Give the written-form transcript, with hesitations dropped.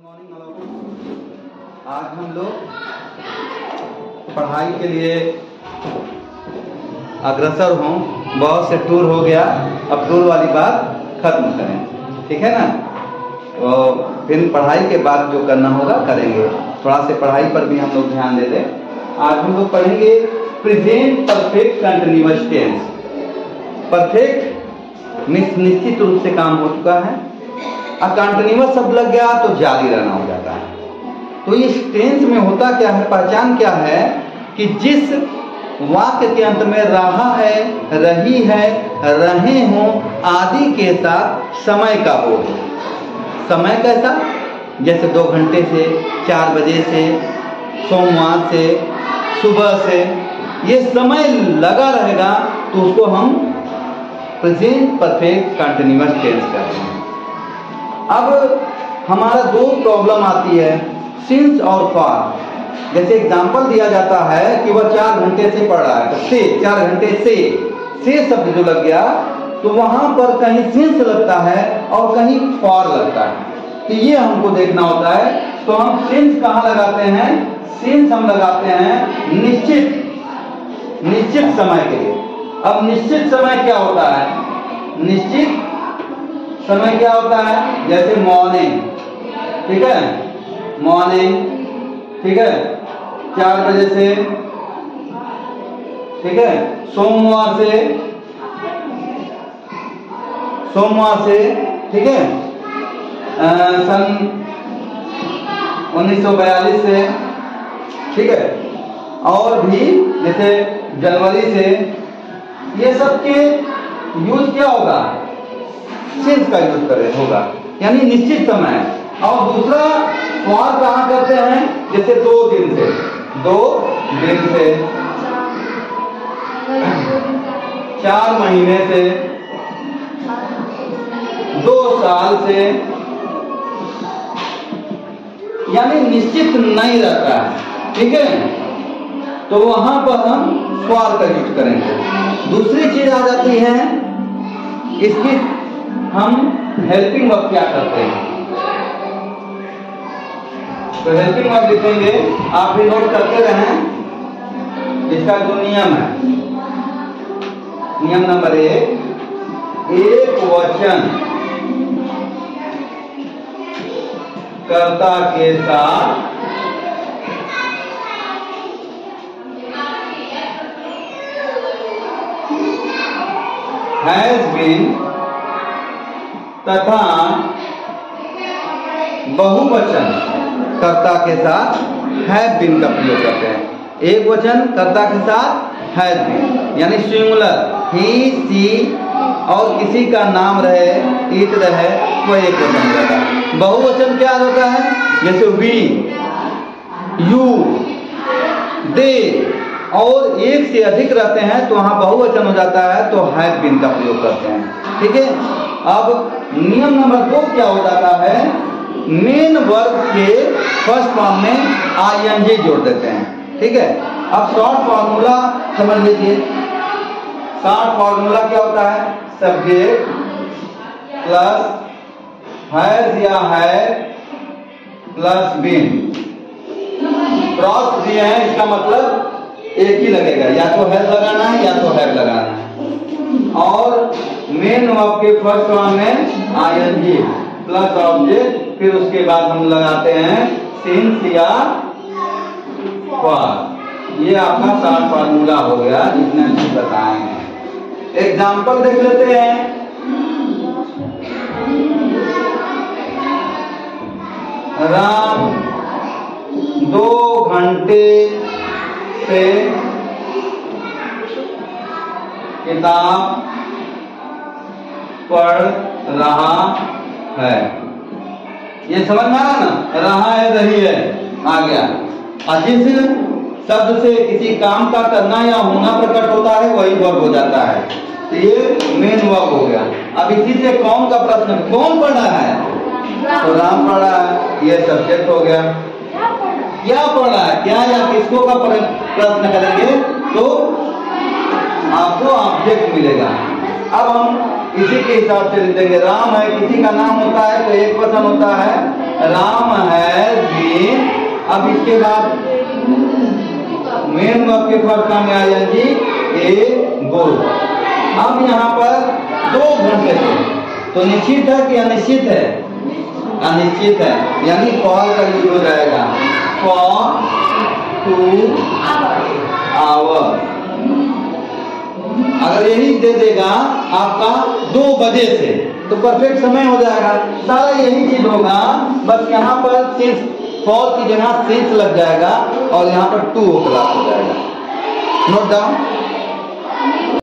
आज हम लोग पढ़ाई के लिए अग्रसर हों। बहुत से टूर हो गया, अब टूर वाली बात खत्म करें, ठीक है ना। तो फिर पढ़ाई के बाद जो करना होगा करेंगे। थोड़ा से पढ़ाई पर भी हम लोग ध्यान दे दें। आज हम लोग पढ़ेंगे present perfect continuous tense. Perfect निश्चित रूप से काम हो चुका है, और कंटिन्यूअस शब्द लग गया तो जारी रहना हो जाता है। तो इस टेंस में होता क्या है, पहचान क्या है कि जिस वाक्य के अंत में रहा है, रही है, रहे हों आदि के साथ समय का हो। समय कैसा, जैसे 2 घंटे से, 4 बजे से, सोमवार से, सुबह से, ये समय लगा रहेगा तो उसको हम प्रेजेंट परफेक्ट कंटिन्यूअस टेंस कहते हैं। अब हमारा 2 प्रॉब्लम आती है, सिंस और फॉर। जैसे एग्जाम्पल दिया जाता है कि वह 4 घंटे से पढ़ रहा है, तो से 4 घंटे से शब्द जो लग गया तो वहां पर कहीं सिंस लगता है और कहीं फॉर लगता है। तो ये हमको देखना होता है। तो हम सिंस कहाँ लगाते हैं, सिंस हम लगाते हैं निश्चित समय के लिए। अब निश्चित समय क्या होता है, निश्चित समय क्या होता है, जैसे मॉर्निंग, ठीक है, मॉर्निंग, ठीक है, 4 बजे से, ठीक है, सोमवार से, ठीक है, सन 1942 से, ठीक है, और भी जैसे जनवरी से, ये सब के यूज क्या होगा, सिंस का यूज करें होगा, यानी निश्चित समय। और दूसरा फॉर कहाँ करते हैं, जैसे 2 दिन से, 4 महीने से, 2 साल से, यानी निश्चित नहीं रहता है, ठीक है। तो वहां पर हम फॉर का यूज करेंगे। दूसरी चीज आ जाती है, इसकी हम हेल्पिंग वर्ब क्या करते हैं, तो हेल्पिंग वर्ब लिखेंगे, आप भी नोट करते रहें। इसका जो नियम है, नियम नंबर 1, एक वचन कर्ता के साथ हैज बीन तथा बहुवचन कर्ता के साथ हैव बीन का प्रयोग करते हैं। एक वचन कर्ता के साथ हैज बीन, यानी सिंगुलर, ही, सी और किसी का नाम रहे, इट रहे, तो एक वचन रहता है। बहुवचन क्या होता है, जैसे वी, यू, दे, और एक से अधिक रहते हैं तो वहां बहुवचन हो जाता है, तो हैव बीन का प्रयोग करते हैं, ठीक है। अब नियम नंबर 2 क्या हो जाता है, मेन वर्ब के फर्स्ट फॉर्म में आईएनजी जोड़ देते हैं, ठीक है। अब शॉर्ट फॉर्मूला समझ लीजिए। शॉर्ट फॉर्मूला क्या होता है, सब्जेक्ट प्लस हैज या है प्लस बीन, क्रॉस दिए हैं, इसका मतलब एक ही लगेगा, या तो हैज लगाना है या तो हैव लगाना है। और मेन वर्ब के फर्स्ट फॉर्म में आईएनजी प्लस ऑब्जेक्ट, फिर उसके बाद हम लगाते हैं सिंस या फॉर। ये आपका शॉर्ट फार्मूला हो गया, जितना चीज बताएंगे। एग्जाम्पल देख लेते हैं। राम 2 घंटे से किताब पढ़ रहा है। ये समझ में आ रहा ना, रहा है, रही है, आ गया। और जिस शब्द से किसी काम का करना या होना प्रकट होता है वही वर्ब हो जाता है, तो ये मेन वर्ब हो गया। अब इसी से कौन का प्रश्न, कौन पढ़ रहा है, तो राम पढ़ रहा है, ये सब्जेक्ट हो गया। क्या पढ़ रहा है, क्या या किसको का प्रश्न करेंगे तो आपको ऑब्जेक्ट मिलेगा। अब हम इसी के हिसाब से लिख देंगे। राम है, किसी का नाम होता है तो एक पर्सन होता है राम हैज बीन, अब इसके बाद मेन आपके फर्स्ट फॉर्म में आ जाएगी ए गोल। अब यहाँ पर 2 घंटे थे, तो निश्चित है कि अनिश्चित है? अनिश्चित है, यानी फॉर का यूज हो जाएगा, फॉर 2 आवर। अगर यही दे देगा आपका 2 बजे से, तो परफेक्ट समय हो जाएगा, सारा यही चीज होगा, बस यहाँ पर सिंस फॉर की जगह सिंस लग जाएगा और यहाँ पर 2 o'clock हो जाएगा। Note down.